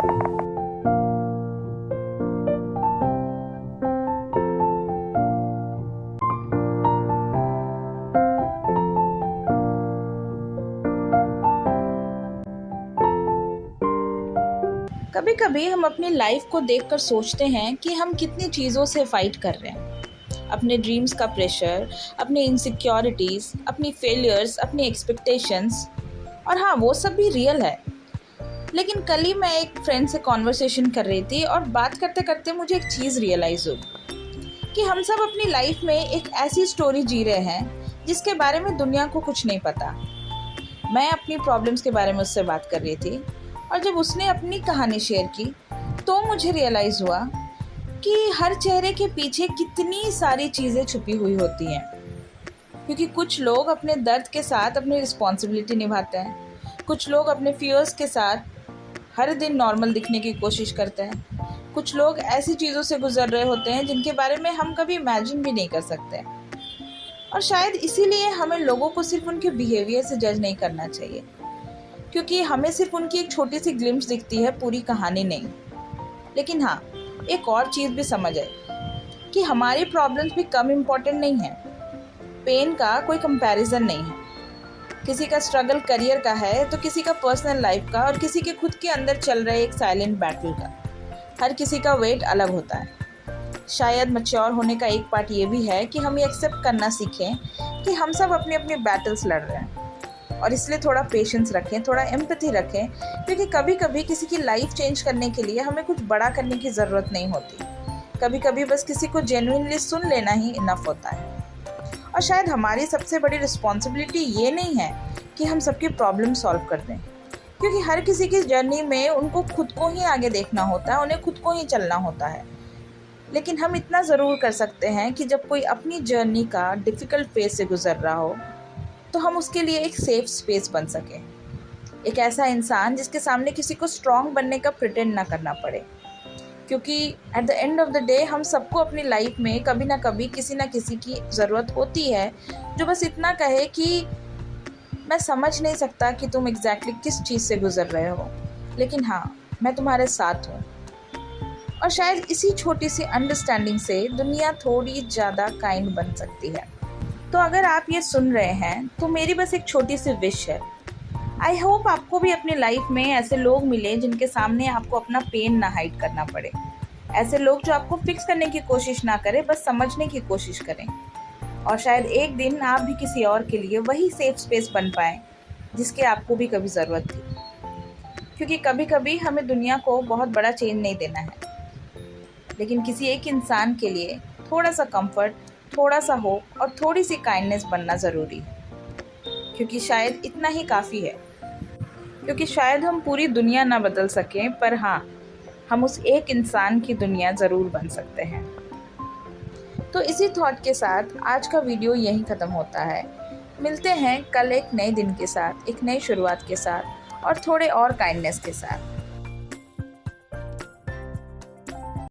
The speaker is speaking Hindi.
कभी कभी हम अपनी लाइफ को देखकर सोचते हैं कि हम कितनी चीज़ों से फाइट कर रहे हैं। अपने ड्रीम्स का प्रेशर, अपनी इनसिक्योरिटीज़, अपनी फेलियर्स, अपनी एक्सपेक्टेशंस, और हाँ, वो सब भी रियल है। लेकिन कल ही मैं एक फ्रेंड से कॉन्वर्सेशन कर रही थी और बात करते करते मुझे एक चीज़ रियलाइज़ हुई कि हम सब अपनी लाइफ में एक ऐसी स्टोरी जी रहे हैं जिसके बारे में दुनिया को कुछ नहीं पता। मैं अपनी प्रॉब्लम्स के बारे में उससे बात कर रही थी और जब उसने अपनी कहानी शेयर की तो मुझे रियलाइज़ हुआ कि हर चेहरे के पीछे कितनी सारी चीज़ें छुपी हुई होती हैं। क्योंकि कुछ लोग अपने दर्द के साथ अपनी रिस्पॉन्सिबिलिटी निभाते हैं, कुछ लोग अपने फियर्स के साथ हर दिन नॉर्मल दिखने की कोशिश करते हैं, कुछ लोग ऐसी चीज़ों से गुजर रहे होते हैं जिनके बारे में हम कभी इमेजिन भी नहीं कर सकते। और शायद इसीलिए हमें लोगों को सिर्फ उनके बिहेवियर से जज नहीं करना चाहिए, क्योंकि हमें सिर्फ उनकी एक छोटी सी ग्लिम्स दिखती है, पूरी कहानी नहीं। लेकिन हाँ, एक और चीज़ भी समझ आए कि हमारी प्रॉब्लम्स भी कम इम्पॉर्टेंट नहीं है। पेन का कोई कंपैरिजन नहीं है। किसी का स्ट्रगल करियर का है तो किसी का पर्सनल लाइफ का, और किसी के खुद के अंदर चल रहे एक साइलेंट बैटल का। हर किसी का वेट अलग होता है। शायद मैच्योर होने का एक पार्ट ये भी है कि हम ये एक्सेप्ट करना सीखें कि हम सब अपनी अपनी बैटल्स लड़ रहे हैं, और इसलिए थोड़ा पेशेंस रखें, थोड़ा एम्पैथी रखें, क्योंकि कभी कभी किसी की लाइफ चेंज करने के लिए हमें कुछ बड़ा करने की ज़रूरत नहीं होती। कभी कभी बस किसी को जेन्युइनली सुन लेना ही इनफ होता है। और शायद हमारी सबसे बड़ी रिस्पॉन्सिबिलिटी ये नहीं है कि हम सबकी प्रॉब्लम सॉल्व कर दें, क्योंकि हर किसी की जर्नी में उनको खुद को ही आगे देखना होता है, उन्हें खुद को ही चलना होता है। लेकिन हम इतना ज़रूर कर सकते हैं कि जब कोई अपनी जर्नी का डिफ़िकल्ट फेज से गुजर रहा हो तो हम उसके लिए एक सेफ स्पेस बन सकें। एक ऐसा इंसान जिसके सामने किसी को स्ट्रॉन्ग बनने का प्रिटेंड ना करना पड़े, क्योंकि at the end of the day हम सबको अपनी लाइफ में कभी ना कभी किसी ना किसी की ज़रूरत होती है जो बस इतना कहे कि मैं समझ नहीं सकता कि तुम एग्जैक्टली किस चीज़ से गुजर रहे हो, लेकिन हाँ, मैं तुम्हारे साथ हूँ। और शायद इसी छोटी सी अंडरस्टैंडिंग से दुनिया थोड़ी ज़्यादा काइंड बन सकती है। तो अगर आप ये सुन रहे हैं तो मेरी बस एक छोटी सी विश है। आई होप आपको भी अपनी लाइफ में ऐसे लोग मिले जिनके सामने आपको अपना पेन ना हाइड करना पड़े। ऐसे लोग जो आपको फिक्स करने की कोशिश ना करें, बस समझने की कोशिश करें। और शायद एक दिन आप भी किसी और के लिए वही सेफ स्पेस बन पाएँ जिसकी आपको भी कभी ज़रूरत थी। क्योंकि कभी कभी हमें दुनिया को बहुत बड़ा चेंज नहीं देना है, लेकिन किसी एक इंसान के लिए थोड़ा सा कंफर्ट, थोड़ा सा होप और थोड़ी सी काइंडनेस बनना ज़रूरी है। क्योंकि शायद इतना ही काफ़ी है। क्योंकि शायद हम पूरी दुनिया ना बदल सकें, पर हाँ, हम उस एक इंसान की दुनिया ज़रूर बन सकते हैं। तो इसी थॉट के साथ आज का वीडियो यहीं ख़त्म होता है। मिलते हैं कल एक नए दिन के साथ, एक नई शुरुआत के साथ और थोड़े और काइंडनेस के साथ।